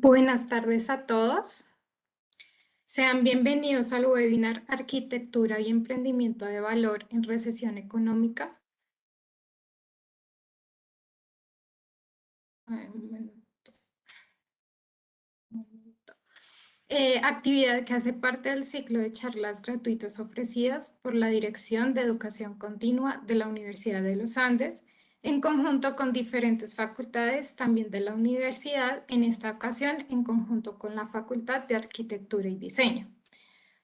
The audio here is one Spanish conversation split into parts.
Buenas tardes a todos. Sean bienvenidos al webinar Arquitectura y Emprendimiento de Valor en Recesión Económica. Actividad que hace parte del ciclo de charlas gratuitas ofrecidas por la Dirección de Educación Continua de la Universidad de los Andes, en conjunto con diferentes facultades también de la universidad, en esta ocasión en conjunto con la Facultad de Arquitectura y Diseño.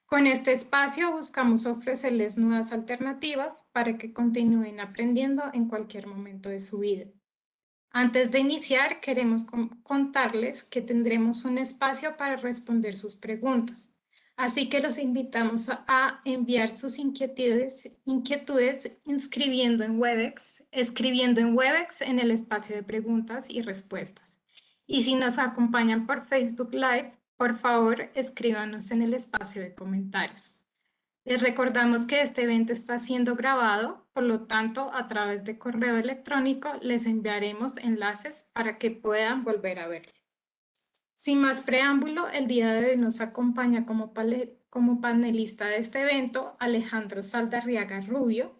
Con este espacio buscamos ofrecerles nuevas alternativas para que continúen aprendiendo en cualquier momento de su vida. Antes de iniciar, queremos contarles que tendremos un espacio para responder sus preguntas. Así que los invitamos a enviar sus inquietudes escribiendo en Webex en el espacio de preguntas y respuestas. Y si nos acompañan por Facebook Live, por favor, escríbanos en el espacio de comentarios. Les recordamos que este evento está siendo grabado, por lo tanto, a través de correo electrónico les enviaremos enlaces para que puedan volver a verlo. Sin más preámbulo, el día de hoy nos acompaña como panelista de este evento Alejandro Saldarriaga Rubio,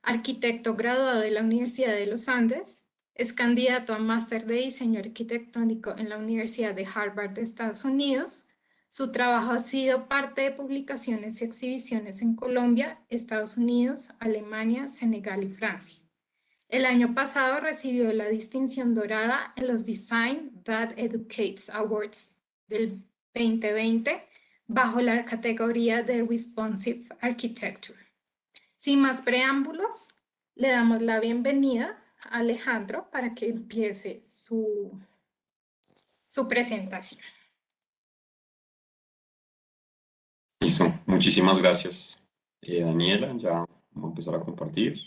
arquitecto graduado de la Universidad de los Andes, es candidato a Máster de Diseño Arquitectónico en la Universidad de Harvard de Estados Unidos. Su trabajo ha sido parte de publicaciones y exhibiciones en Colombia, Estados Unidos, Alemania, Senegal y Francia. El año pasado recibió la distinción dorada en los Design That Educates Awards del 2020 bajo la categoría de Responsive Architecture. Sin más preámbulos, le damos la bienvenida a Alejandro para que empiece su presentación. Listo, muchísimas gracias, Daniela. Ya vamos a empezar a compartir.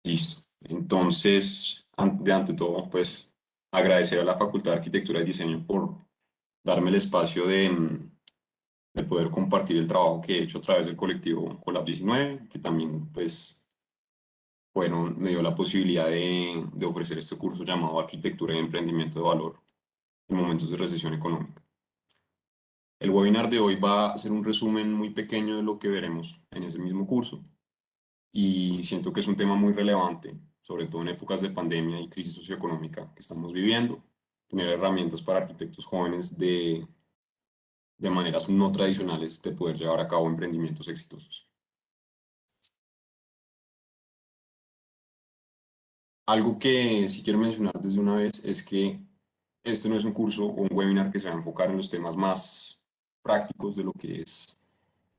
Listo. Entonces, ante todo, pues agradecer a la Facultad de Arquitectura y Diseño por darme el espacio de poder compartir el trabajo que he hecho a través del colectivo Colab 19, que también pues me dio la posibilidad de ofrecer este curso llamado Arquitectura y Emprendimiento de Valor en momentos de recesión económica. El webinar de hoy va a ser un resumen muy pequeño de lo que veremos en ese mismo curso, y siento que es un tema muy relevante, sobre todo en épocas de pandemia y crisis socioeconómica que estamos viviendo, tener herramientas para arquitectos jóvenes de maneras no tradicionales de poder llevar a cabo emprendimientos exitosos. Algo que sí quiero mencionar desde una vez es que este no es un curso o un webinar que se va a enfocar en los temas más prácticos de lo que es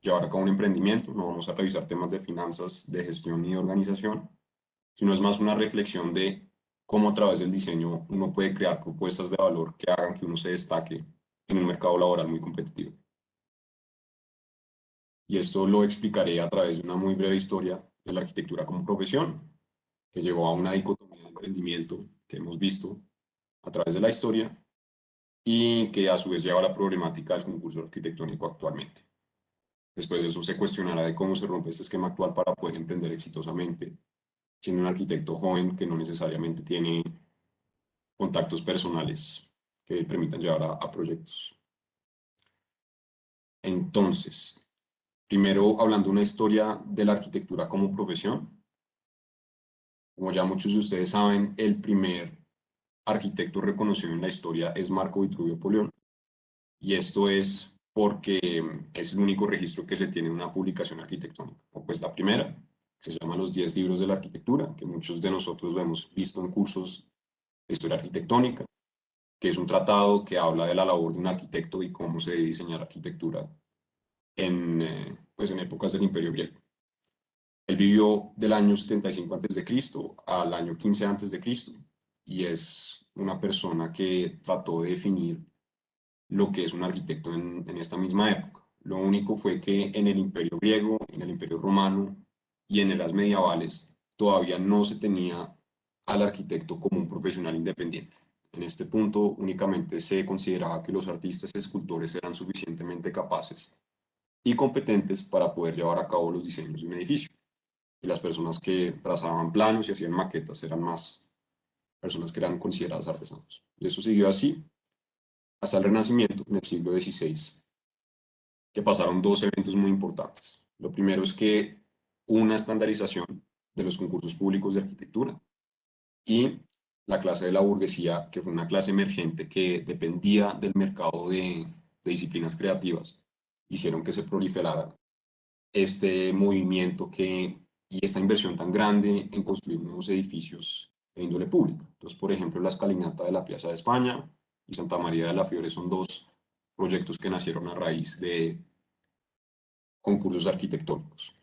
llevar a cabo un emprendimiento. No vamos a revisar temas de finanzas, de gestión ni de organización, sino es más una reflexión de cómo a través del diseño uno puede crear propuestas de valor que hagan que uno se destaque en un mercado laboral muy competitivo. Y esto lo explicaré a través de una muy breve historia de la arquitectura como profesión, que llegó a una dicotomía de emprendimiento que hemos visto a través de la historia y que a su vez lleva a la problemática del concurso arquitectónico actualmente. Después de eso se cuestionará de cómo se rompe este esquema actual para poder emprender exitosamente, siendo un arquitecto joven que no necesariamente tiene contactos personales que permitan llevar a proyectos. Entonces, primero hablando de una historia de la arquitectura como profesión. Como ya muchos de ustedes saben, el primer arquitecto reconocido en la historia es Marco Vitruvio Polión, y esto es porque es el único registro que se tiene de una publicación arquitectónica, o pues la primera, que se llama Los 10 libros de la arquitectura, que muchos de nosotros lo hemos visto en cursos de historia arquitectónica, que es un tratado que habla de la labor de un arquitecto y cómo se debe diseñar arquitectura pues en épocas del Imperio Griego. Él vivió del año 75 a.C. al año 15 a.C. y es una persona que trató de definir lo que es un arquitecto en esta misma época. Lo único fue que en el Imperio Griego, en el Imperio Romano y en eras medievales todavía no se tenía al arquitecto como un profesional independiente. En este punto únicamente se consideraba que los artistas y escultores eran suficientemente capaces y competentes para poder llevar a cabo los diseños de un edificio. y las personas que trazaban planos y hacían maquetas eran más personas que eran consideradas artesanos. Y eso siguió así hasta el Renacimiento, en el siglo XVI, que pasaron dos eventos muy importantes. Lo primero es que una estandarización de los concursos públicos de arquitectura y la clase de la burguesía, que fue una clase emergente que dependía del mercado de disciplinas creativas, hicieron que se proliferara este movimiento y esta inversión tan grande en construir nuevos edificios de índole pública. Entonces, por ejemplo, la escalinata de la Plaza de España y Santa María de la Fiore son dos proyectos que nacieron a raíz de concursos arquitectónicos.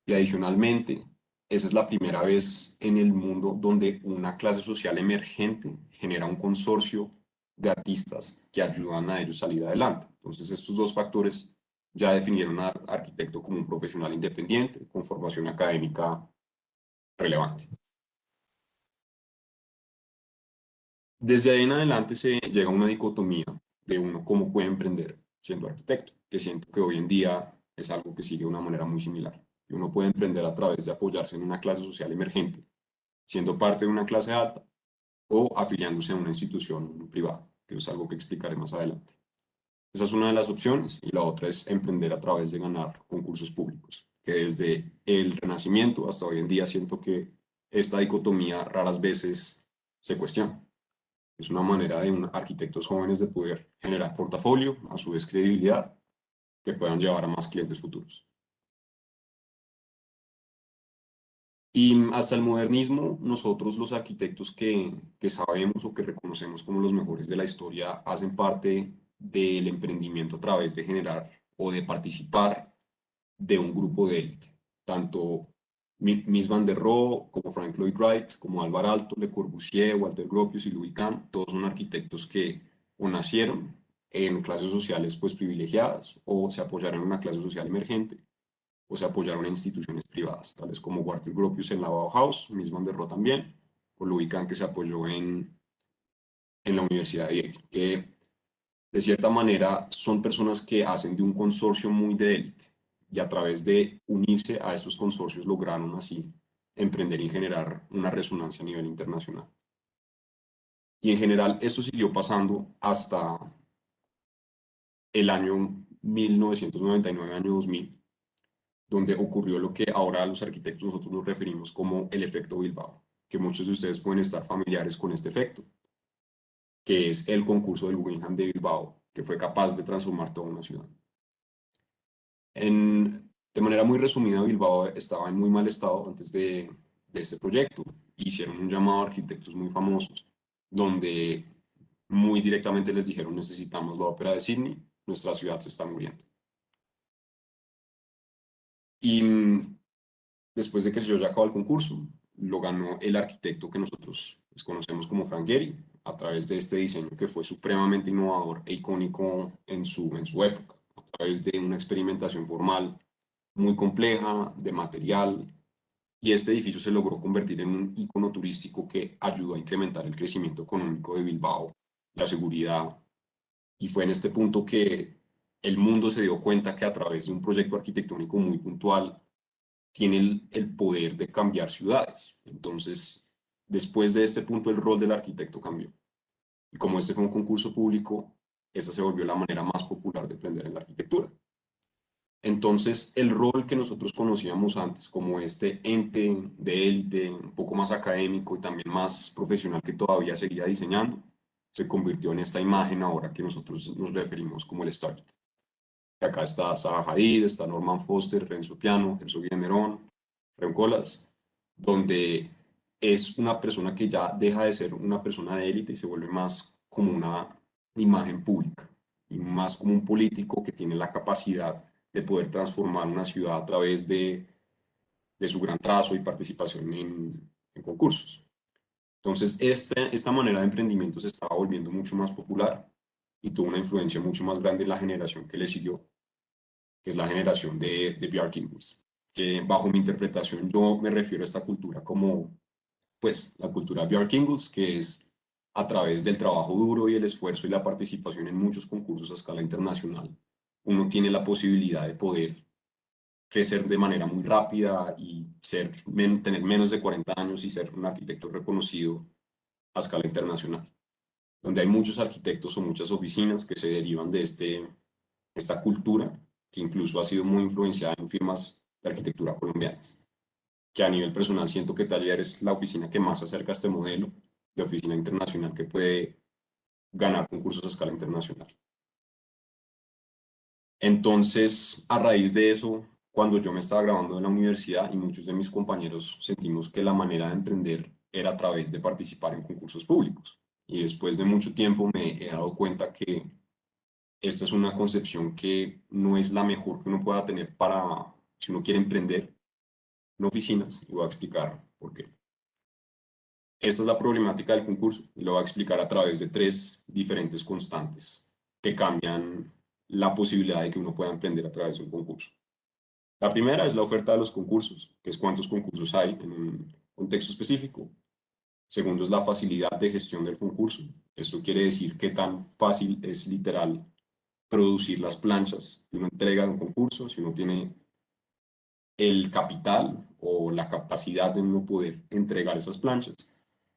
Y adicionalmente, esa es la primera vez en el mundo donde una clase social emergente genera un consorcio de artistas que ayudan a ellos a salir adelante. Entonces, estos dos factores ya definieron al arquitecto como un profesional independiente con formación académica relevante. Desde ahí en adelante se llega a una dicotomía de uno cómo puede emprender siendo arquitecto, que siento que hoy en día es algo que sigue de una manera muy similar. Y uno puede emprender a través de apoyarse en una clase social emergente, siendo parte de una clase alta o afiliándose a una institución privada, que es algo que explicaré más adelante. Esa es una de las opciones y la otra es emprender a través de ganar concursos públicos, que desde el Renacimiento hasta hoy en día siento que esta dicotomía raras veces se cuestiona. Es una manera de arquitectos jóvenes de poder generar portafolio, a su vez credibilidad, que puedan llevar a más clientes futuros. Y hasta el modernismo, nosotros los arquitectos que sabemos o que reconocemos como los mejores de la historia hacen parte del emprendimiento a través de generar o de participar de un grupo de élite. Tanto Mies van der Rohe, como Frank Lloyd Wright, como Alvar Aalto, Le Corbusier, Walter Gropius y Louis Kahn, todos son arquitectos que o nacieron en clases sociales pues privilegiadas o se apoyaron en una clase social emergente o se apoyaron en instituciones privadas, tales como Walter Gropius en la Bauhaus, Mies van der Rohe también, o Louis Kahn que se apoyó en la Universidad de Yale, que de cierta manera son personas que hacen de un consorcio muy de élite y a través de unirse a estos consorcios lograron así emprender y generar una resonancia a nivel internacional. Y en general esto siguió pasando hasta el año 1999, año 2000, donde ocurrió lo que ahora los arquitectos nosotros nos referimos como el efecto Bilbao, que muchos de ustedes pueden estar familiares con este efecto, que es el concurso del Guggenheim de Bilbao, que fue capaz de transformar toda una ciudad. De manera muy resumida, Bilbao estaba en muy mal estado antes de este proyecto. Hicieron un llamado a arquitectos muy famosos, donde muy directamente les dijeron, necesitamos la ópera de Sydney, nuestra ciudad se está muriendo. Y después de que se llevó a cabo el concurso, lo ganó el arquitecto que nosotros pues, conocemos como Frank Gehry, a través de este diseño que fue supremamente innovador e icónico en su época, a través de una experimentación formal muy compleja, de material, y este edificio se logró convertir en un icono turístico que ayudó a incrementar el crecimiento económico de Bilbao, la seguridad, y fue en este punto que el mundo se dio cuenta que a través de un proyecto arquitectónico muy puntual tiene el poder de cambiar ciudades. Entonces, después de este punto, el rol del arquitecto cambió. Y como este fue un concurso público, esa se volvió la manera más popular de aprender en la arquitectura. Entonces, el rol que nosotros conocíamos antes como este ente de élite, un poco más académico y también más profesional que todavía seguía diseñando, se convirtió en esta imagen ahora que nosotros nos referimos como el Star. Acá está Zaha Hadid, está Norman Foster, Renzo Piano, Herzog de Merón, Colas, donde es una persona que ya deja de ser una persona de élite y se vuelve más como una imagen pública y más como un político que tiene la capacidad de poder transformar una ciudad a través de su gran trazo y participación en concursos. Entonces, esta manera de emprendimiento se estaba volviendo mucho más popular y tuvo una influencia mucho más grande en la generación que le siguió, que es la generación de Bjarke Ingels, que bajo mi interpretación yo me refiero a esta cultura como, pues, la cultura Bjarke Ingels, que es a través del trabajo duro y el esfuerzo y la participación en muchos concursos a escala internacional, uno tiene la posibilidad de poder crecer de manera muy rápida y tener menos de 40 años y ser un arquitecto reconocido a escala internacional, donde hay muchos arquitectos o muchas oficinas que se derivan de esta cultura, que incluso ha sido muy influenciada en firmas de arquitectura colombianas, que a nivel personal siento que Taller es la oficina que más se acerca a este modelo de oficina internacional que puede ganar concursos a escala internacional. Entonces, a raíz de eso, cuando yo me estaba graduando en la universidad y muchos de mis compañeros sentimos que la manera de emprender era a través de participar en concursos públicos. Y después de mucho tiempo me he dado cuenta que esta es una concepción que no es la mejor que uno pueda tener para si uno quiere emprender en oficinas, y voy a explicar por qué. Esta es la problemática del concurso y lo voy a explicar a través de 3 diferentes constantes que cambian la posibilidad de que uno pueda emprender a través de un concurso. La primera es la oferta de los concursos, que es cuántos concursos hay en un contexto específico. Segundo es la facilidad de gestión del concurso. Esto quiere decir qué tan fácil es literal producir las planchas que uno entrega en un concurso, si uno tiene el capital o la capacidad de uno poder entregar esas planchas,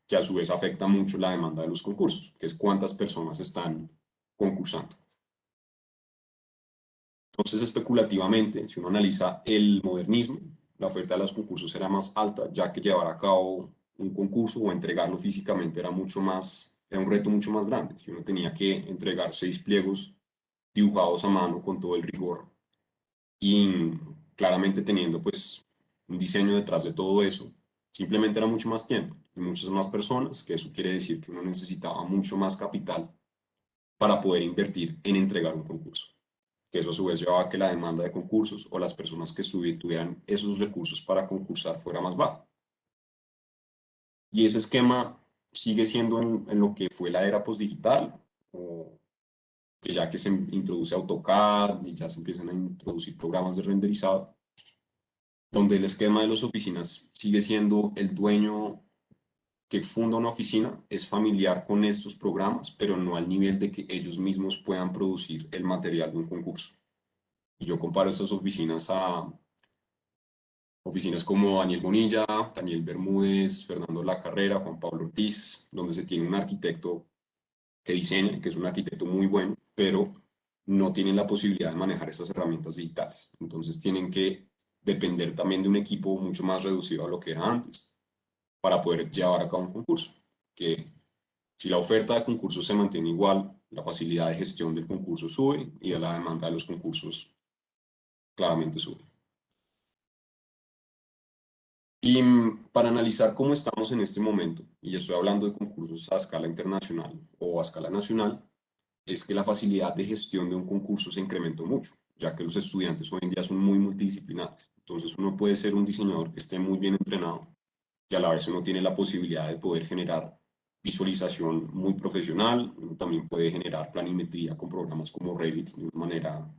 que a su vez afecta mucho la demanda de los concursos, que es cuántas personas están concursando. Entonces, especulativamente, si uno analiza el modernismo, la oferta de los concursos era más alta, ya que llevar a cabo un concurso o entregarlo físicamente era un reto mucho más grande. Si uno tenía que entregar 6 pliegos dibujados a mano con todo el rigor y claramente teniendo pues un diseño detrás de todo eso, simplemente era mucho más tiempo y muchas más personas, que eso quiere decir que uno necesitaba mucho más capital para poder invertir en entregar un concurso, que eso a su vez llevaba a que la demanda de concursos o las personas que tuvieran esos recursos para concursar fuera más baja. Y ese esquema sigue siendo en lo que fue la era postdigital, o que ya que se introduce AutoCAD y ya se empiezan a introducir programas de renderizado, donde el esquema de las oficinas sigue siendo el dueño que funda una oficina es familiar con estos programas, pero no al nivel de que ellos mismos puedan producir el material de un concurso. Y yo comparo estas oficinas a oficinas como Daniel Bonilla, Daniel Bermúdez, Fernando La Carrera, Juan Pablo Ortiz, donde se tiene un arquitecto que diseña, que es un arquitecto muy bueno, pero no tienen la posibilidad de manejar estas herramientas digitales. Entonces tienen que depender también de un equipo mucho más reducido a lo que era antes para poder llevar a cabo un concurso. Que si la oferta de concursos se mantiene igual, la facilidad de gestión del concurso sube y la demanda de los concursos claramente sube. Y para analizar cómo estamos en este momento, y estoy hablando de concursos a escala internacional o a escala nacional, es que la facilidad de gestión de un concurso se incrementó mucho, ya que los estudiantes hoy en día son muy multidisciplinares. Entonces uno puede ser un diseñador que esté muy bien entrenado y a la vez uno tiene la posibilidad de poder generar visualización muy profesional, uno también puede generar planimetría con programas como Revit de una manera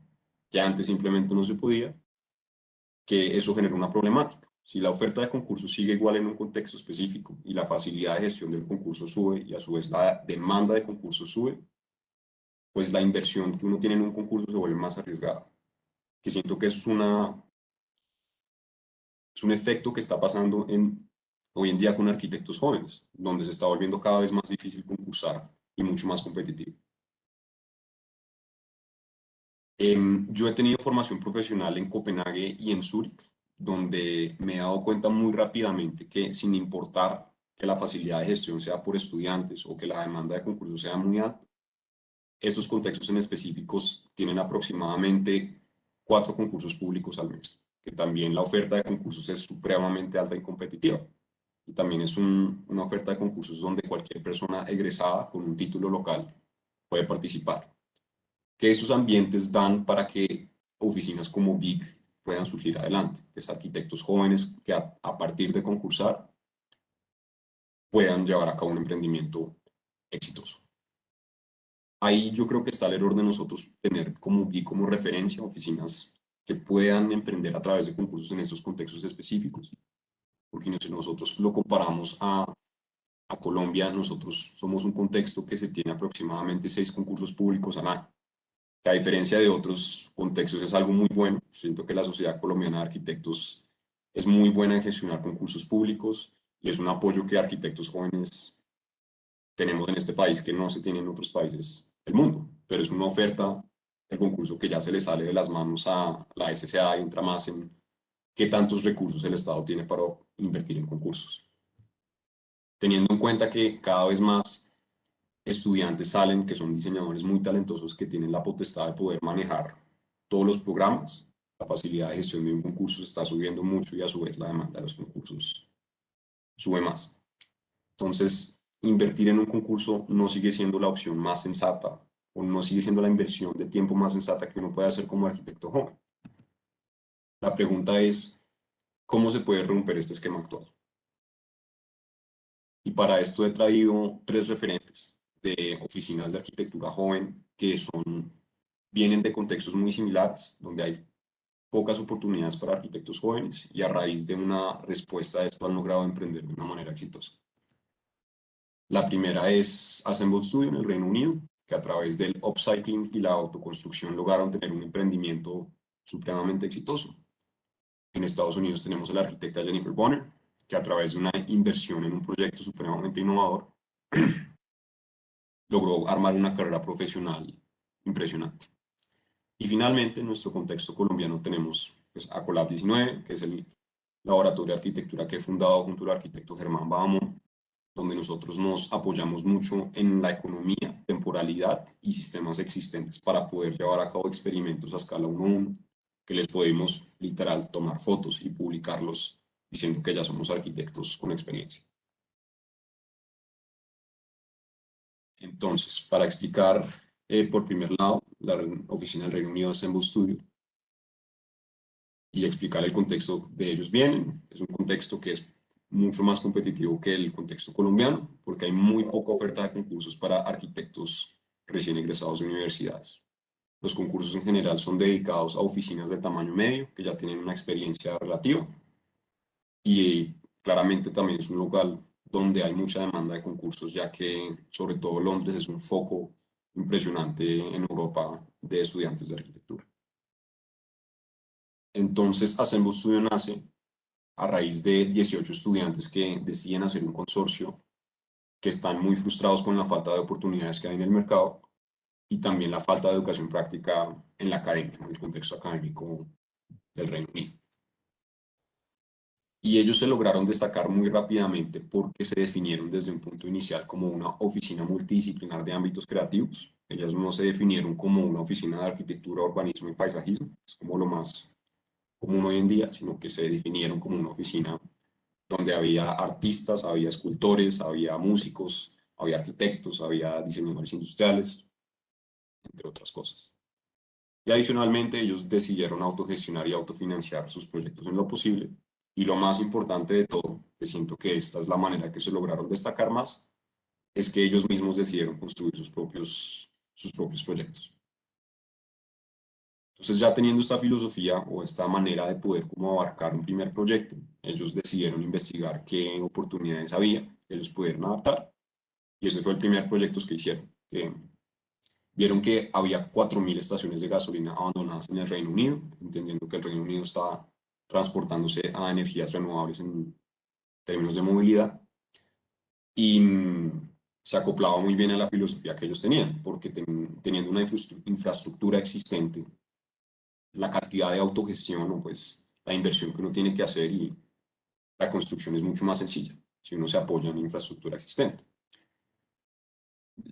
que antes simplemente no se podía, que eso genera una problemática. Si la oferta de concurso sigue igual en un contexto específico y la facilidad de gestión del concurso sube y a su vez la demanda de concurso sube, pues la inversión que uno tiene en un concurso se vuelve más arriesgada. Que siento que eso es un efecto que está pasando hoy en día con arquitectos jóvenes, donde se está volviendo cada vez más difícil concursar y mucho más competitivo. Yo he tenido formación profesional en Copenhague y en Zúrich, donde me he dado cuenta muy rápidamente que sin importar que la facilidad de gestión sea por estudiantes o que la demanda de concursos sea muy alta, esos contextos en específicos tienen aproximadamente 4 concursos públicos al mes, que también la oferta de concursos es supremamente alta y competitiva. Y también es una oferta de concursos donde cualquier persona egresada con un título local puede participar. Que esos ambientes dan para que oficinas como BIG puedan surgir adelante, que es arquitectos jóvenes que a partir de concursar puedan llevar a cabo un emprendimiento exitoso. Ahí yo creo que está el error de nosotros tener como BIG como referencia oficinas que puedan emprender a través de concursos en esos contextos específicos, porque si nosotros lo comparamos a Colombia, nosotros somos un contexto que se tiene aproximadamente 6 concursos públicos al año. que a diferencia de otros contextos es algo muy bueno. Siento que la Sociedad Colombiana de Arquitectos es muy buena en gestionar concursos públicos y es un apoyo que arquitectos jóvenes tenemos en este país que no se tiene en otros países del mundo, pero es una oferta el concurso que ya se le sale de las manos a la SCA y entra más en qué tantos recursos el Estado tiene para invertir en concursos. Teniendo en cuenta que cada vez más estudiantes salen que son diseñadores muy talentosos que tienen la potestad de poder manejar todos los programas, la facilidad de gestión de un concurso está subiendo mucho y a su vez la demanda de los concursos sube más. Entonces, invertir en un concurso no sigue siendo la opción más sensata o no sigue siendo la inversión de tiempo más sensata que uno puede hacer como arquitecto joven. La pregunta es, ¿cómo se puede romper este esquema actual? Y para esto he traído 3 referentes de oficinas de arquitectura joven que vienen de contextos muy similares, donde hay pocas oportunidades para arquitectos jóvenes y a raíz de una respuesta a esto han logrado emprender de una manera exitosa. La primera es Assemble Studio en el Reino Unido, que a través del upcycling y la autoconstrucción lograron tener un emprendimiento supremamente exitoso. En Estados Unidos tenemos a la arquitecta Jennifer Bonner, que a través de una inversión en un proyecto supremamente innovador logró armar una carrera profesional impresionante. Y finalmente, en nuestro contexto colombiano tenemos pues, ACOLAB 19, que es el laboratorio de arquitectura que he fundado junto al arquitecto Germán Bahamón, donde nosotros nos apoyamos mucho en la economía, temporalidad y sistemas existentes para poder llevar a cabo experimentos a escala 1:1, que les podemos literal tomar fotos y publicarlos diciendo que ya somos arquitectos con experiencia. Entonces, para explicar por primer lado la oficina del Reino Unido Assemble Studio y explicar el contexto de ellos vienen, es un contexto que es mucho más competitivo que el contexto colombiano, porque hay muy poca oferta de concursos para arquitectos recién egresados de universidades. Los concursos en general son dedicados a oficinas de tamaño medio, que ya tienen una experiencia relativa, y claramente también es un lugar donde hay mucha demanda de concursos, ya que sobre todo Londres es un foco impresionante en Europa de estudiantes de arquitectura. Entonces, Assemble Studio nace a raíz de 18 estudiantes que deciden hacer un consorcio, que están muy frustrados con la falta de oportunidades que hay en el mercado y también la falta de educación práctica en la academia, en el contexto académico del Reino Unido. Y ellos se lograron destacar muy rápidamente porque se definieron desde un punto inicial como una oficina multidisciplinar de ámbitos creativos. Ellas no se definieron como una oficina de arquitectura, urbanismo y paisajismo, es como lo más común hoy en día, sino que se definieron como una oficina donde había artistas, había escultores, había músicos, había arquitectos, había diseñadores industriales, entre otras cosas. Y adicionalmente ellos decidieron autogestionar y autofinanciar sus proyectos en lo posible. Y lo más importante de todo, que siento que esta es la manera que se lograron destacar más, es que ellos mismos decidieron construir sus propios proyectos. Entonces, ya teniendo esta filosofía o esta manera de poder como abarcar un primer proyecto, ellos decidieron investigar qué oportunidades había que ellos pudieran adaptar. Y ese fue el primer proyecto que hicieron. Que vieron que había 4.000 estaciones de gasolina abandonadas en el Reino Unido, entendiendo que el Reino Unido estaba transportándose a energías renovables en términos de movilidad. Y se acoplaba muy bien a la filosofía que ellos tenían, porque teniendo una infraestructura existente, la cantidad de autogestión o pues la inversión que uno tiene que hacer y la construcción es mucho más sencilla si uno se apoya en infraestructura existente.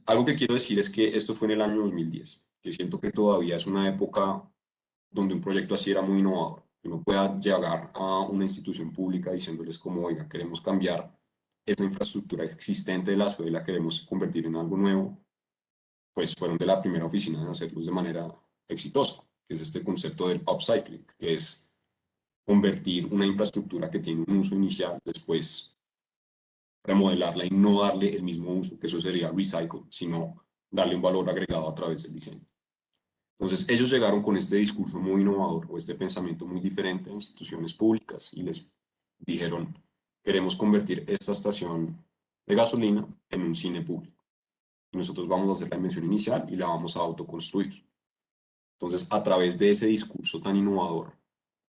Algo que quiero decir es que esto fue en el año 2010, que siento que todavía es una época donde un proyecto así era muy innovador, que uno pueda llegar a una institución pública diciéndoles como, oiga, queremos cambiar esa infraestructura existente de la ciudad y la queremos convertir en algo nuevo, pues fueron de la primera oficina en hacerlos de manera exitosa, que es este concepto del upcycling, que es convertir una infraestructura que tiene un uso inicial, después remodelarla y no darle el mismo uso, que eso sería recycle, sino darle un valor agregado a través del diseño. Entonces, ellos llegaron con este discurso muy innovador o este pensamiento muy diferente a instituciones públicas y les dijeron, queremos convertir esta estación de gasolina en un cine público. Y nosotros vamos a hacer la inversión inicial y la vamos a autoconstruir. Entonces, a través de ese discurso tan innovador,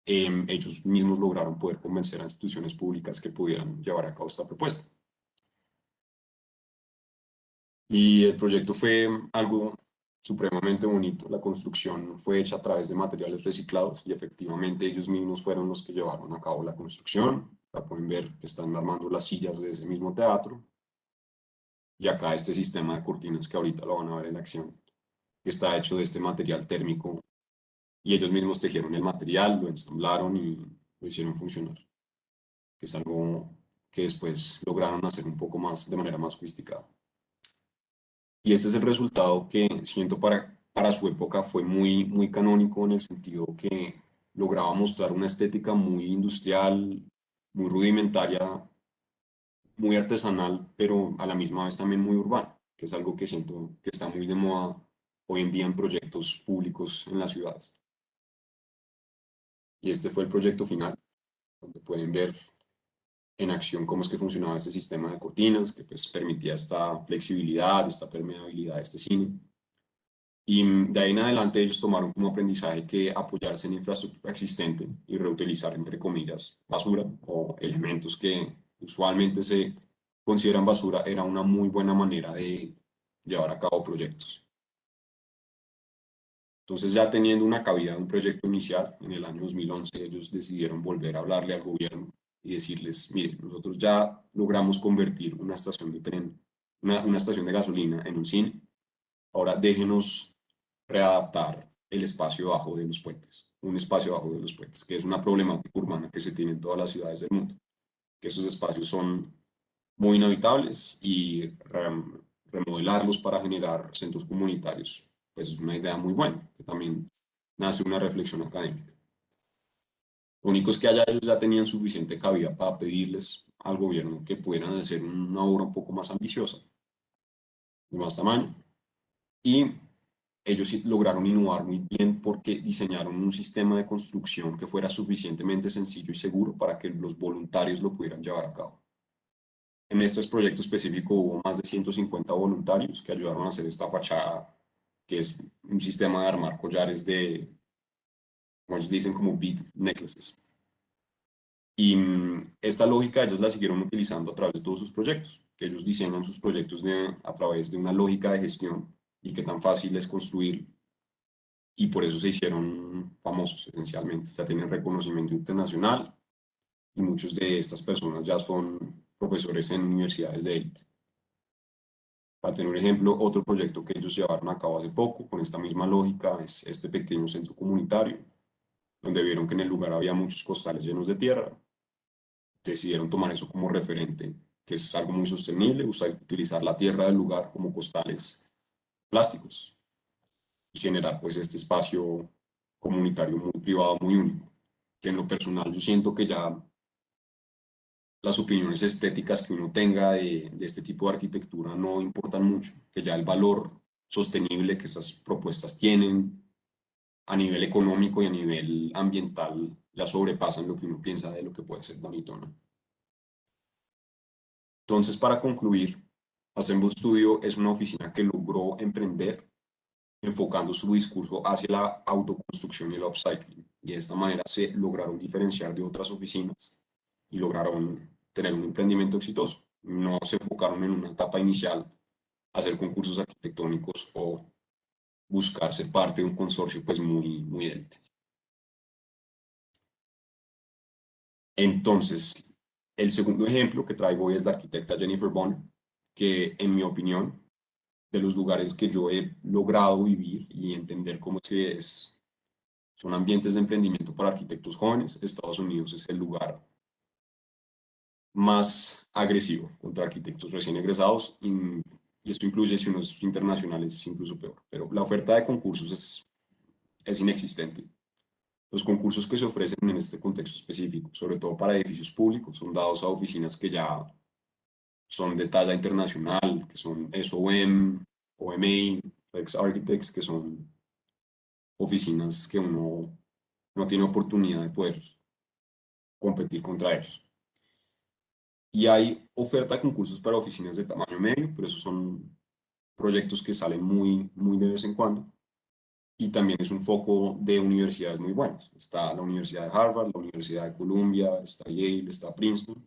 ellos mismos lograron poder convencer a instituciones públicas que pudieran llevar a cabo esta propuesta. Y el proyecto fue algo supremamente bonito. La construcción fue hecha a través de materiales reciclados y efectivamente ellos mismos fueron los que llevaron a cabo la construcción. La pueden ver que están armando las sillas de ese mismo teatro. Y acá este sistema de cortinas que ahorita lo van a ver en acción, que está hecho de este material térmico y ellos mismos tejieron el material, lo ensamblaron y lo hicieron funcionar, que es algo que después lograron hacer un poco más, de manera más sofisticada. Y este es el resultado que siento para su época fue muy canónico en el sentido que lograba mostrar una estética muy industrial, muy rudimentaria, muy artesanal, pero a la misma vez también muy urbana, que es algo que siento que está muy de moda hoy en día en proyectos públicos en las ciudades. Y este fue el proyecto final, donde pueden ver en acción cómo es que funcionaba este sistema de cortinas, que pues permitía esta flexibilidad, esta permeabilidad de este cine. Y de ahí en adelante ellos tomaron como aprendizaje que apoyarse en infraestructura existente y reutilizar, entre comillas, basura o elementos que usualmente se consideran basura era una muy buena manera de llevar a cabo proyectos. Entonces, ya teniendo una cabida de un proyecto inicial, en el año 2011 ellos decidieron volver a hablarle al gobierno y decirles, mire, nosotros ya logramos convertir una estación de tren, una estación de gasolina en un cine, ahora déjenos readaptar el espacio bajo de los puentes, un espacio bajo de los puentes, que es una problemática urbana que se tiene en todas las ciudades del mundo, que esos espacios son muy inhabitables y remodelarlos para generar centros comunitarios, pues es una idea muy buena, que también nace una reflexión académica. Lo único es que allá ellos ya tenían suficiente cabida para pedirles al gobierno que pudieran hacer una obra un poco más ambiciosa, de más tamaño, y ellos sí lograron innovar muy bien porque diseñaron un sistema de construcción que fuera suficientemente sencillo y seguro para que los voluntarios lo pudieran llevar a cabo. En este proyecto específico hubo más de 150 voluntarios que ayudaron a hacer esta fachada, que es un sistema de armar collares de, como ellos dicen, como bead necklaces. Y esta lógica ellos la siguieron utilizando a través de todos sus proyectos, que ellos diseñan sus proyectos a través de una lógica de gestión y qué tan fácil es construir. Y por eso se hicieron famosos esencialmente. Ya tienen reconocimiento internacional y muchos de estas personas ya son profesores en universidades de élite. Para tener un ejemplo, otro proyecto que ellos llevaron a cabo hace poco con esta misma lógica es este pequeño centro comunitario, donde vieron que en el lugar había muchos costales llenos de tierra. Decidieron tomar eso como referente, que es algo muy sostenible, utilizar la tierra del lugar como costales plásticos y generar pues este espacio comunitario muy privado, muy único, que en lo personal yo siento que ya las opiniones estéticas que uno tenga de este tipo de arquitectura no importan mucho, que ya el valor sostenible que estas propuestas tienen a nivel económico y a nivel ambiental ya sobrepasan lo que uno piensa de lo que puede ser bonito, ¿no? Entonces, para concluir, Assemble Studio es una oficina que logró emprender enfocando su discurso hacia la autoconstrucción y el upcycling. Y de esta manera se lograron diferenciar de otras oficinas y lograron tener un emprendimiento exitoso. No se enfocaron en una etapa inicial a hacer concursos arquitectónicos o buscar ser parte de un consorcio pues muy élite. Entonces, el segundo ejemplo que traigo hoy es la arquitecta Jennifer Bonner, que en mi opinión, de los lugares que yo he logrado vivir y entender cómo es que son ambientes de emprendimiento para arquitectos jóvenes, Estados Unidos es el lugar más agresivo contra arquitectos recién egresados y esto incluye si uno es internacional es incluso peor, pero la oferta de concursos es inexistente. Los concursos que se ofrecen en este contexto específico, sobre todo para edificios públicos, son dados a oficinas que ya son de talla internacional, que son SOM, OMA, Rex Architects, que son oficinas que uno no tiene oportunidad de poder competir contra ellos. Y hay oferta de concursos para oficinas de tamaño medio, pero esos son proyectos que salen muy de vez en cuando. y también es un foco de universidades muy buenas. Está la Universidad de Harvard, la Universidad de Columbia, está Yale, está Princeton,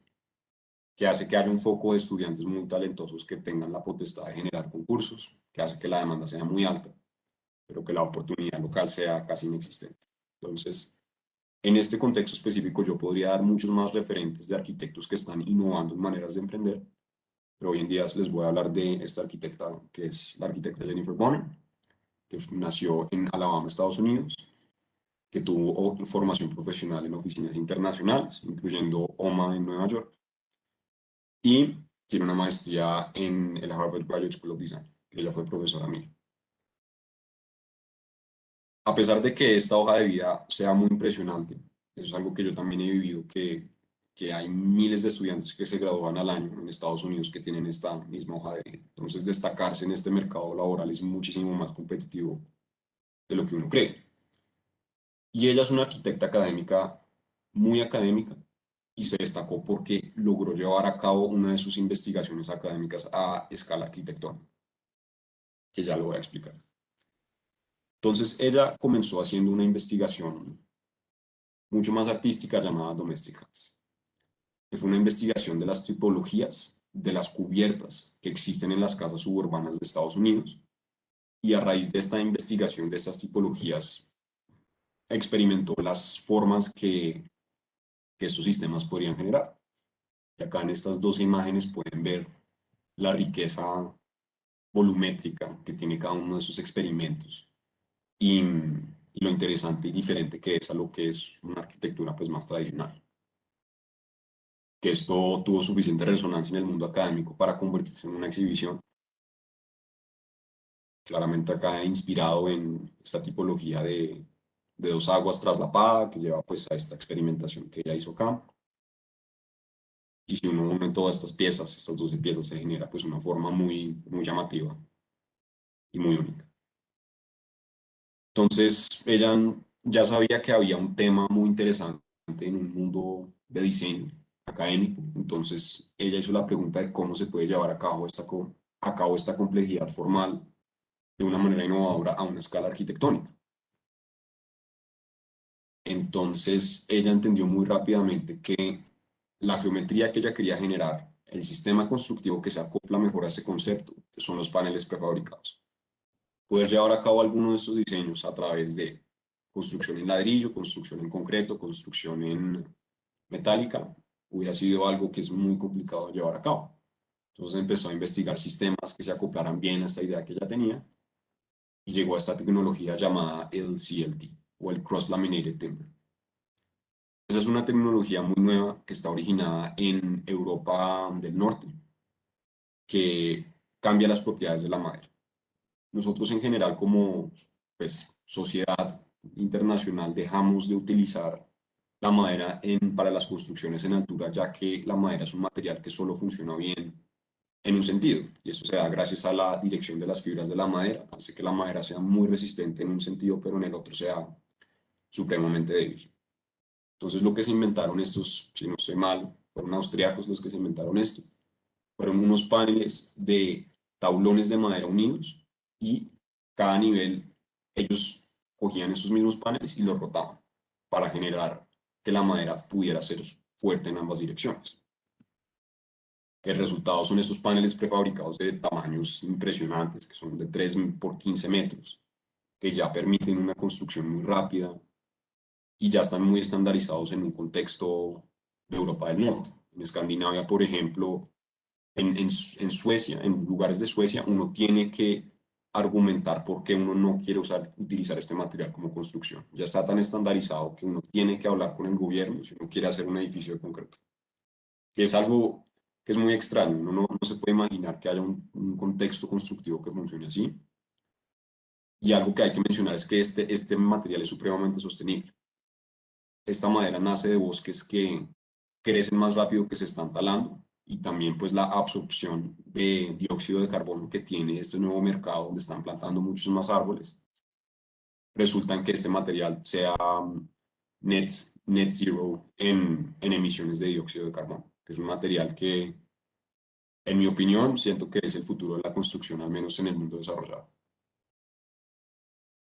que hace que haya un foco de estudiantes muy talentosos que tengan la potestad de generar concursos, que hace que la demanda sea muy alta, pero que la oportunidad local sea casi inexistente. Entonces, en este contexto específico yo podría dar muchos más referentes de arquitectos que están innovando en maneras de emprender, pero hoy en día les voy a hablar de esta arquitecta, que es la arquitecta Jennifer Bonner, que nació en Alabama, Estados Unidos, que tuvo formación profesional en oficinas internacionales, incluyendo OMA en Nueva York, y tiene una maestría en el Harvard Graduate School of Design, que ella fue profesora mía. A pesar de que esta hoja de vida sea muy impresionante, eso es algo que yo también he vivido, que hay miles de estudiantes que se gradúan al año en Estados Unidos que tienen esta misma hoja de vida. Entonces, destacarse en este mercado laboral es muchísimo más competitivo de lo que uno cree. Y ella es una arquitecta académica, muy académica, y se destacó porque logró llevar a cabo una de sus investigaciones académicas a escala arquitectónica, que ya lo voy a explicar. Entonces, ella comenzó haciendo una investigación mucho más artística llamada Domestic Hats, que fue una investigación de las tipologías de las cubiertas que existen en las casas suburbanas de Estados Unidos, y a raíz de esta investigación de estas tipologías experimentó las formas que estos sistemas podrían generar. Y acá en estas dos imágenes pueden ver la riqueza volumétrica que tiene cada uno de estos experimentos y lo interesante y diferente que es a lo que es una arquitectura pues más tradicional. Que esto tuvo suficiente resonancia en el mundo académico para convertirse en una exhibición. Claramente acá inspirado en esta tipología de dos aguas traslapada que lleva pues a esta experimentación que ella hizo acá. Y si uno une todas estas piezas, estas 12 piezas, se genera pues una forma muy, muy llamativa y muy única. Entonces, ella ya sabía que había un tema muy interesante en un mundo de diseño académico. Entonces, ella hizo la pregunta de cómo se puede llevar a cabo esta complejidad formal de una manera innovadora a una escala arquitectónica. Entonces, ella entendió muy rápidamente que la geometría que ella quería generar, el sistema constructivo que se acopla mejor a ese concepto, son los paneles prefabricados. Poder llevar a cabo alguno de estos diseños a través de construcción en ladrillo, construcción en concreto, construcción en metálica, hubiera sido algo que es muy complicado de llevar a cabo. Entonces empezó a investigar sistemas que se acoplaran bien a esta idea que ella tenía y llegó a esta tecnología llamada el CLT o el Cross Laminated Timber. Esa es una tecnología muy nueva que está originada en Europa del Norte, que cambia las propiedades de la madera. Nosotros en general como pues, sociedad internacional dejamos de utilizar la madera para las construcciones en altura, ya que la madera es un material que solo funciona bien en un sentido, y eso se da gracias a la dirección de las fibras de la madera, hace que la madera sea muy resistente en un sentido, pero en el otro sea supremamente débil. Entonces lo que se inventaron estos, si no estoy mal, fueron austriacos los que se inventaron esto, fueron unos paneles de tablones de madera unidos y cada nivel ellos cogían esos mismos paneles y los rotaban para generar que la madera pudiera ser fuerte en ambas direcciones. El resultado son estos paneles prefabricados de tamaños impresionantes, que son de 3 por 15 metros, que ya permiten una construcción muy rápida y ya están muy estandarizados en un contexto de Europa del Norte. En Escandinavia, por ejemplo, en Suecia, en lugares de Suecia, uno tiene que argumentar por qué uno no quiere utilizar este material como construcción. Ya está tan estandarizado que uno tiene que hablar con el gobierno si uno quiere hacer un edificio de concreto. Que es algo que es muy extraño. Uno no se puede imaginar que haya un contexto constructivo que funcione así. Y algo que hay que mencionar es que este material es supremamente sostenible. Esta madera nace de bosques que crecen más rápido que se están talando y también pues la absorción de dióxido de carbono que tiene este nuevo mercado donde están plantando muchos más árboles, resulta en que este material sea net, net zero en emisiones de dióxido de carbono, que es un material que, en mi opinión, siento que es el futuro de la construcción, al menos en el mundo desarrollado.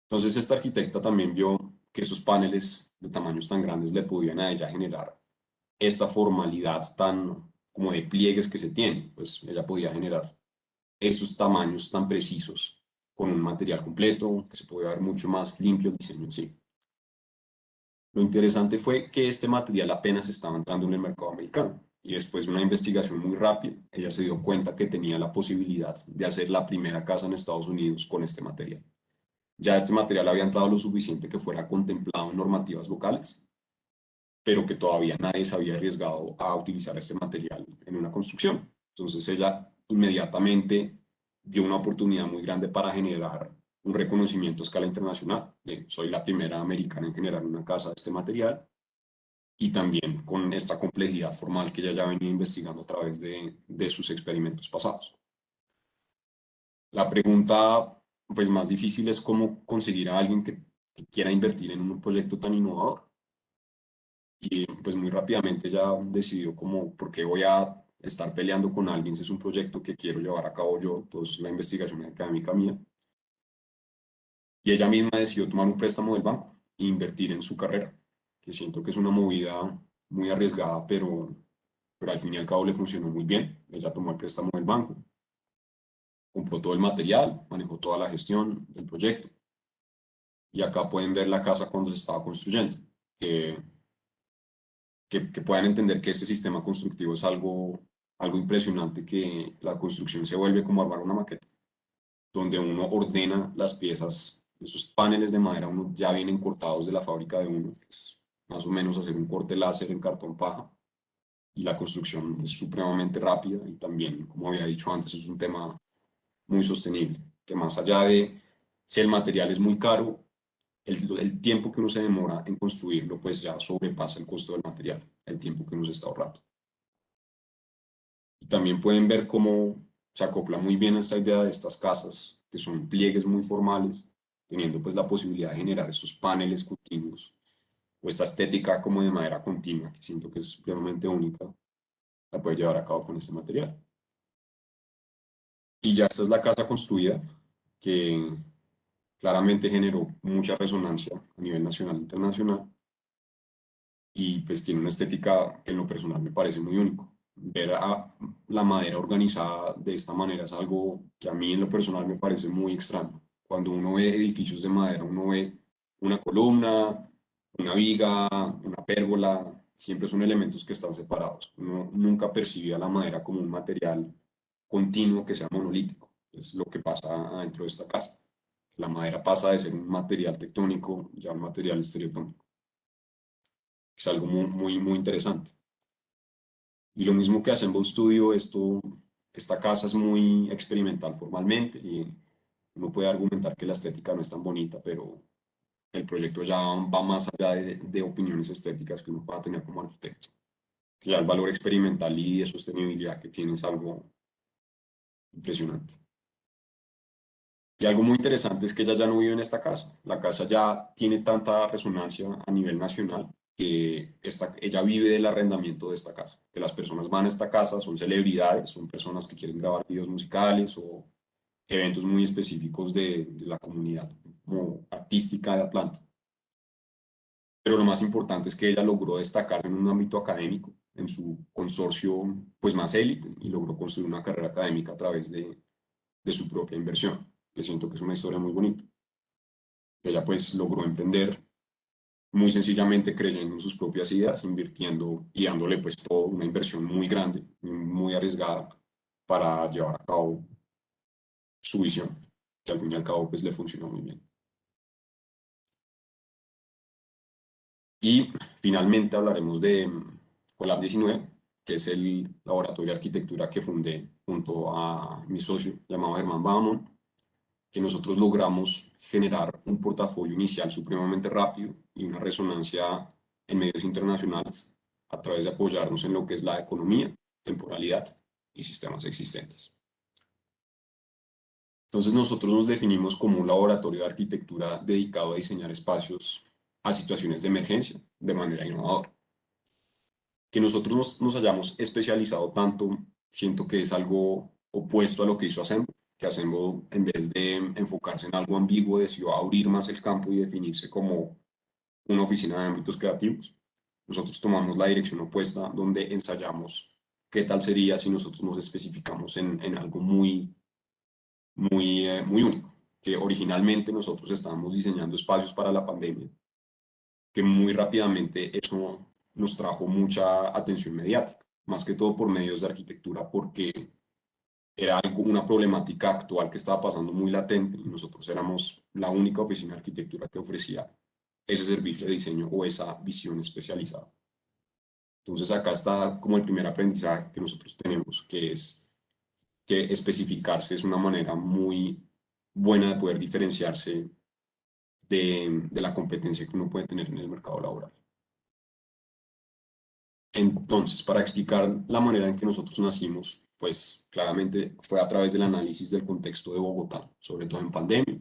Entonces esta arquitecta también vio que esos paneles de tamaños tan grandes le podían a ella generar esta formalidad tan como de pliegues que se tiene, pues ella podía generar esos tamaños tan precisos con un material completo, que se podía ver mucho más limpio el diseño en sí. Lo interesante fue que este material apenas estaba entrando en el mercado americano y después de una investigación muy rápida, ella se dio cuenta que tenía la posibilidad de hacer la primera casa en Estados Unidos con este material. Ya este material había entrado lo suficiente que fuera contemplado en normativas locales, pero que todavía nadie se había arriesgado a utilizar este material en una construcción. Entonces ella inmediatamente vio una oportunidad muy grande para generar un reconocimiento a escala internacional. Soy la primera americana en generar una casa de este material y también con esta complejidad formal que ella ya venía investigando a través de sus experimentos pasados. La pregunta pues, más difícil es cómo conseguir a alguien que quiera invertir en un proyecto tan innovador. Y pues muy rápidamente ya decidió como, ¿por qué voy a estar peleando con alguien si es un proyecto que quiero llevar a cabo yo? Entonces la investigación académica mía. Y ella misma decidió tomar un préstamo del banco e invertir en su carrera, que siento que es una movida muy arriesgada, pero al fin y al cabo le funcionó muy bien. Ella tomó el préstamo del banco, compró todo el material, manejó toda la gestión del proyecto. Y acá pueden ver la casa cuando se estaba construyendo, que que puedan entender que este sistema constructivo es algo impresionante, que la construcción se vuelve como armar una maqueta, donde uno ordena las piezas, esos paneles de madera, uno ya vienen cortados de la fábrica de uno, es más o menos hacer un corte láser en cartón paja, y la construcción es supremamente rápida y también, como había dicho antes, es un tema muy sostenible, que más allá de si el material es muy caro, el tiempo que uno se demora en construirlo, pues ya sobrepasa el costo del material, el tiempo que uno se está ahorrando. Y también pueden ver cómo se acopla muy bien a esta idea de estas casas, que son pliegues muy formales, teniendo pues la posibilidad de generar estos paneles continuos, o esta estética como de madera continua, que siento que es supremamente única, la puede llevar a cabo con este material. Y ya esta es la casa construida, que claramente generó mucha resonancia a nivel nacional e internacional, y pues tiene una estética que en lo personal me parece muy único. Ver a la madera organizada de esta manera es algo que a mí en lo personal me parece muy extraño. Cuando uno ve edificios de madera, uno ve una columna, una viga, una pérgola, siempre son elementos que están separados. Uno nunca percibe a la madera como un material continuo que sea monolítico. Es lo que pasa dentro de esta casa. La madera pasa de ser un material tectónico ya a un material estereotónico. Es algo muy interesante. Y lo mismo que hace en Bow Studio, esta casa es muy experimental formalmente y uno puede argumentar que la estética no es tan bonita, pero el proyecto ya va más allá de opiniones estéticas que uno pueda tener como arquitecto. Que ya el valor experimental y de sostenibilidad que tiene es algo impresionante. Y algo muy interesante es que ella ya no vive en esta casa. La casa ya tiene tanta resonancia a nivel nacional que ella vive del arrendamiento de esta casa. Que las personas van a esta casa, son celebridades, son personas que quieren grabar videos musicales o eventos muy específicos de la comunidad como artística de Atlanta. Pero lo más importante es que ella logró destacar en un ámbito académico, en su consorcio pues más élite, y logró construir una carrera académica a través de su propia inversión, que siento que es una historia muy bonita. Ella pues logró emprender muy sencillamente creyendo en sus propias ideas, invirtiendo y dándole pues toda una inversión muy grande, muy arriesgada para llevar a cabo su visión, que al fin y al cabo pues le funcionó muy bien. Y finalmente hablaremos de Colab 19, que es el laboratorio de arquitectura que fundé junto a mi socio llamado Germán Bahamón, que nosotros logramos generar un portafolio inicial supremamente rápido y una resonancia en medios internacionales a través de apoyarnos en lo que es la economía, temporalidad y sistemas existentes. Entonces nosotros nos definimos como un laboratorio de arquitectura dedicado a diseñar espacios a situaciones de emergencia de manera innovadora. Que nosotros nos hayamos especializado tanto, siento que es algo opuesto a lo que hizo Assemble, que Assemble, en vez de enfocarse en algo ambiguo, decidió abrir más el campo y definirse como una oficina de ámbitos creativos. Nosotros tomamos la dirección opuesta, donde ensayamos qué tal sería si nosotros nos especificamos en algo muy único, que originalmente nosotros estábamos diseñando espacios para la pandemia, que muy rápidamente eso nos trajo mucha atención mediática, más que todo por medios de arquitectura, porque era algo, una problemática actual que estaba pasando muy latente y nosotros éramos la única oficina de arquitectura que ofrecía ese servicio de diseño o esa visión especializada. Entonces acá está como el primer aprendizaje que nosotros tenemos, que es que especificarse es una manera muy buena de poder diferenciarse de la competencia que uno puede tener en el mercado laboral. Entonces, para explicar la manera en que nosotros nacimos, pues claramente fue a través del análisis del contexto de Bogotá, sobre todo en pandemia,